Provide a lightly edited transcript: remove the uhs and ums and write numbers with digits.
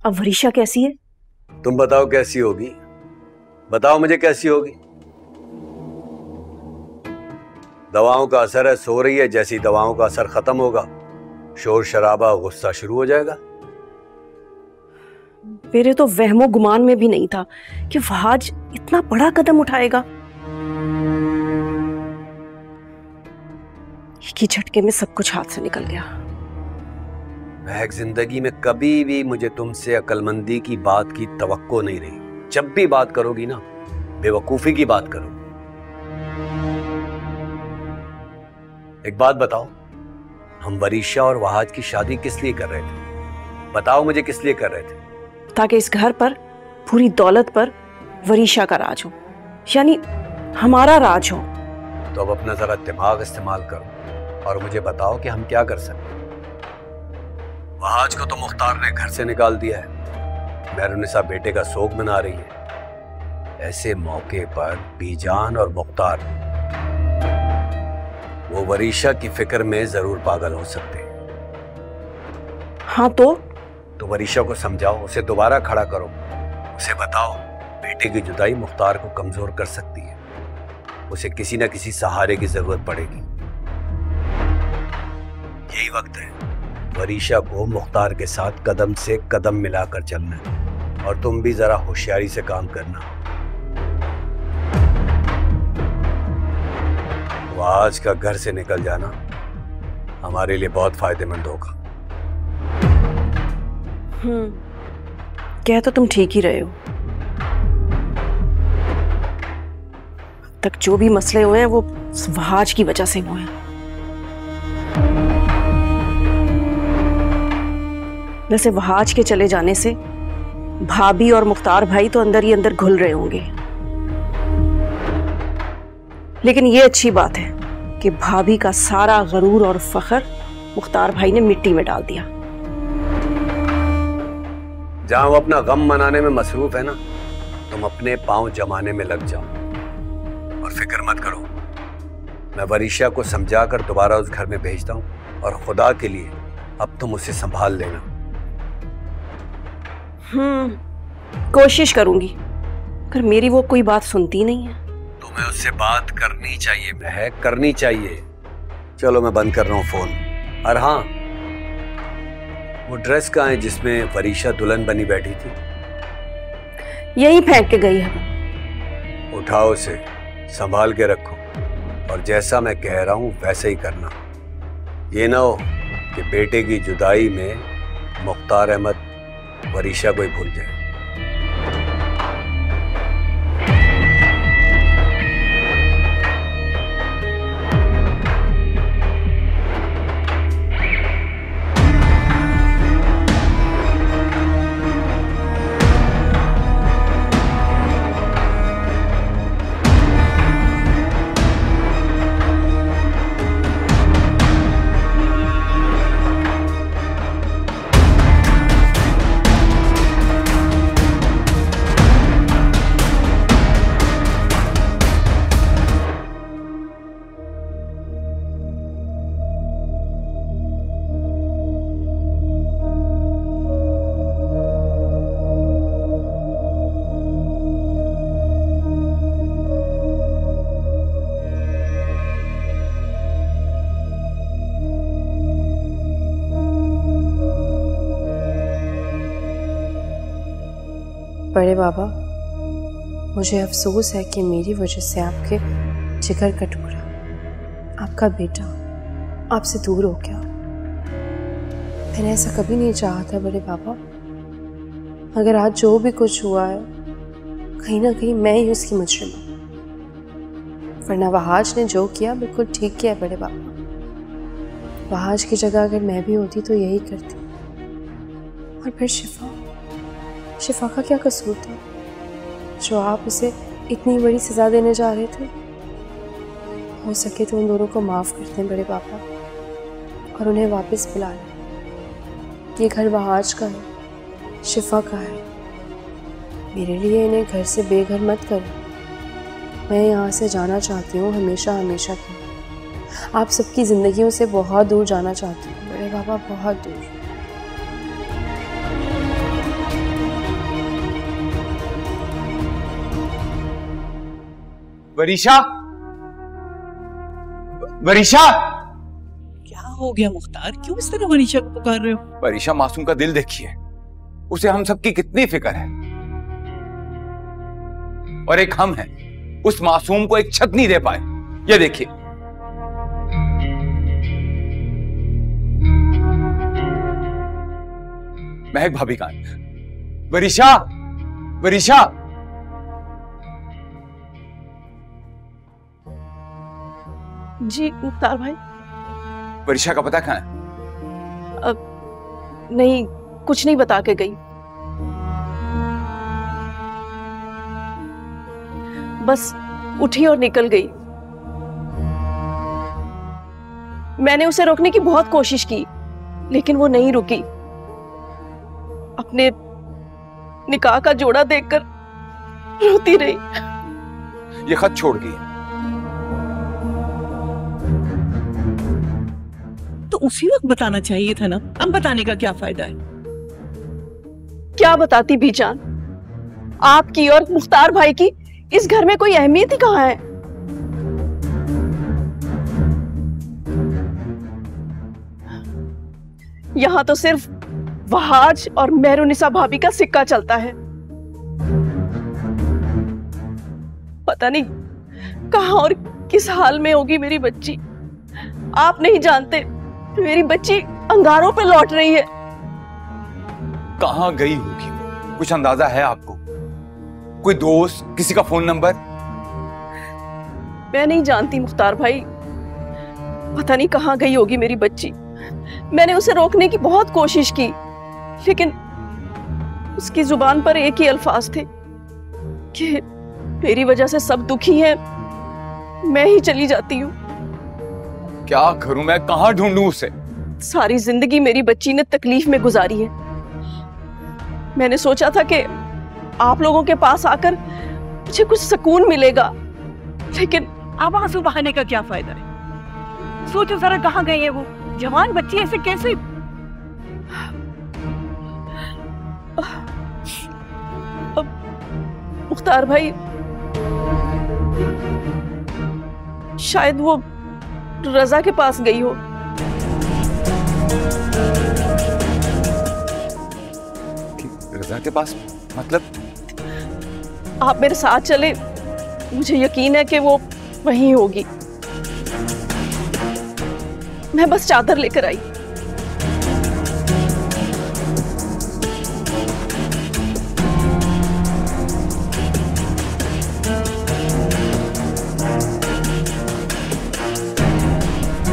अब वरीशा कैसी है? तुम बताओ कैसी होगी, बताओ मुझे कैसी होगी। दवाओं का असर है, सो रही है, जैसी दवाओं का असर खत्म होगा शोर शराबा गुस्सा शुरू हो जाएगा। मेरे तो वहमो गुमान में भी नहीं था कि फहाज इतना बड़ा कदम उठाएगा। एक ही झटके में सब कुछ हाथ से निकल गया। महक, जिंदगी में कभी भी मुझे तुमसे अक्लमंदी की बात की तवक्को नहीं रही। जब भी बात करोगी ना, बेवकूफी की बात करो। एक बात बताओ, हम वरीशा और वहाज की शादी किस लिए कर रहे थे? बताओ मुझे, किस लिए कर रहे थे? ताकि इस घर पर, पूरी दौलत पर वरीशा का राज हो, यानी हमारा राज हो। तो अब अपना जरा दिमाग इस्तेमाल करो और मुझे बताओ कि हम क्या कर सकते हैं। वहाज को तो मुख्तार ने घर से निकाल दिया है, मेहरुनिसा बेटे का शोक मना रही है। ऐसे मौके पर बीजान और मुख्तार वो वरीशा की फिक्र में जरूर पागल हो सकते हैं। हाँ तो वरीशा को समझाओ, उसे दोबारा खड़ा करो, उसे बताओ बेटे की जुदाई मुख्तार को कमजोर कर सकती है, उसे किसी ना किसी सहारे की जरूरत पड़ेगी। यही वक्त है वरीशा को मुख्तार के साथ कदम से कदम मिलाकर चलना है, और तुम भी जरा होशियारी से काम करना। वो आज का घर से निकल जाना हमारे लिए बहुत फायदेमंद होगा। कह तो तुम ठीक ही रहे हो। अब तक जो भी मसले हुए हैं वो वहाज की वजह से हुए हैं। वैसे वहाज के चले जाने से भाभी और मुख्तार भाई तो अंदर ही अंदर घुल रहे होंगे, लेकिन ये अच्छी बात है कि भाभी का सारा गरूर और फख्र मुख्तार भाई ने मिट्टी में डाल दिया। जहां वो अपना गम मनाने में मसरूफ है ना, तुम अपने पांव जमाने में लग जाओ और फिक्र मत करो। मैं वरीशा को समझाकर दोबारा उस घर में भेजता हूं, और खुदा के लिए अब तुम उसे संभाल लेना। कोशिश करूंगी, पर मेरी वो कोई बात सुनती नहीं है। तुम्हें उससे बात करनी चाहिए महक, करनी चाहिए। चलो मैं बंद कर रहा हूं फोन। और हाँ, वो ड्रेस कहाँ है जिसमें वरीशा दुल्हन बनी बैठी थी? यही फेंक के गई है। उठाओ उसे, संभाल के रखो, और जैसा मैं कह रहा हूं वैसे ही करना। ये ना हो कि बेटे की जुदाई में मुख्तार अहमद वरीशा को ही भूल जाए। बड़े बाबा, मुझे अफसोस है कि मेरी वजह से आपके जिगर का टुकड़ा, आपका बेटा, आपसे दूर हो गया। मैंने ऐसा कभी नहीं चाहा था बड़े बाबा, मगर आज जो भी कुछ हुआ है, कहीं ना कहीं मैं ही उसकी मुजरिम हूँ। वरना वहाज ने जो किया बिल्कुल ठीक किया बड़े बाबा। वहाज की जगह अगर मैं भी होती तो यही करती। और फिर शिफा का क्या कसूर था जो आप उसे इतनी बड़ी सजा देने जा रहे थे? हो सके तो उन दोनों को माफ़ कर दें बड़े पापा, और उन्हें वापस बुला लें। ये घर वहाज का है, शिफा का है। मेरे लिए इन्हें घर से बेघर मत करो। मैं यहाँ से जाना चाहती हूँ हमेशा हमेशा के। आप सबकी ज़िंदगियों से बहुत दूर जाना चाहती हूँ बड़े पापा, बहुत दूर। वरीशा, वरीशा! क्या हो गया मुख्तार? क्यों इस तरह वरीशा को पुकार रहे हो? वरीशा, मासूम का दिल देखिए, उसे हम सबकी कितनी फिक्र है, और एक हम हैं, उस मासूम को एक छत नहीं दे पाए। ये देखिए। महक भाभी कहां है? वरीशा, वरीशा! जी मुख्तार भाई। वरीशा का पता कहां है? नहीं, कुछ नहीं बता के गई, बस उठी और निकल गई। मैंने उसे रोकने की बहुत कोशिश की, लेकिन वो नहीं रुकी। अपने निकाह का जोड़ा देखकर रोती रही। ये खत छोड़ गई। तो उसी वक्त बताना चाहिए था ना, अब बताने का क्या फायदा है? क्या बताती बीजान, आपकी और मुख्तार भाई की इस घर में कोई अहमियत ही कहां है। यहां तो सिर्फ वहाज और मेहरुनिसा भाभी का सिक्का चलता है। पता नहीं कहां और किस हाल में होगी मेरी बच्ची। आप नहीं जानते, मेरी बच्ची अंगारों पे लौट रही है। कहां गई होगी? कुछ अंदाजा है आपको? कोई दोस्त, किसी का फोन नंबर? मैं नहीं जानती मुख्तार भाई, पता नहीं कहां गई होगी मेरी बच्ची। मैंने उसे रोकने की बहुत कोशिश की, लेकिन उसकी जुबान पर एक ही अल्फाज थे कि मेरी वजह से सब दुखी हैं, मैं ही चली जाती हूँ। क्या करूं मैं? कहां ढूंढूं उसे? सारी जिंदगी मेरी बच्ची ने तकलीफ में गुजारी है। मैंने सोचा था कि आप लोगों के पास आकर मुझे कुछ सुकून मिलेगा, लेकिन अब आंसू बहाने का क्या फायदा है? सोचो जरा, कहां गई है वो जवान बच्ची? ऐसे कैसे? मुख्तार भाई, शायद वो रजा के पास गई हो। रजा के पास? मतलब? आप मेरे साथ चले, मुझे यकीन है कि वो वहीं होगी। मैं बस चादर लेकर आई।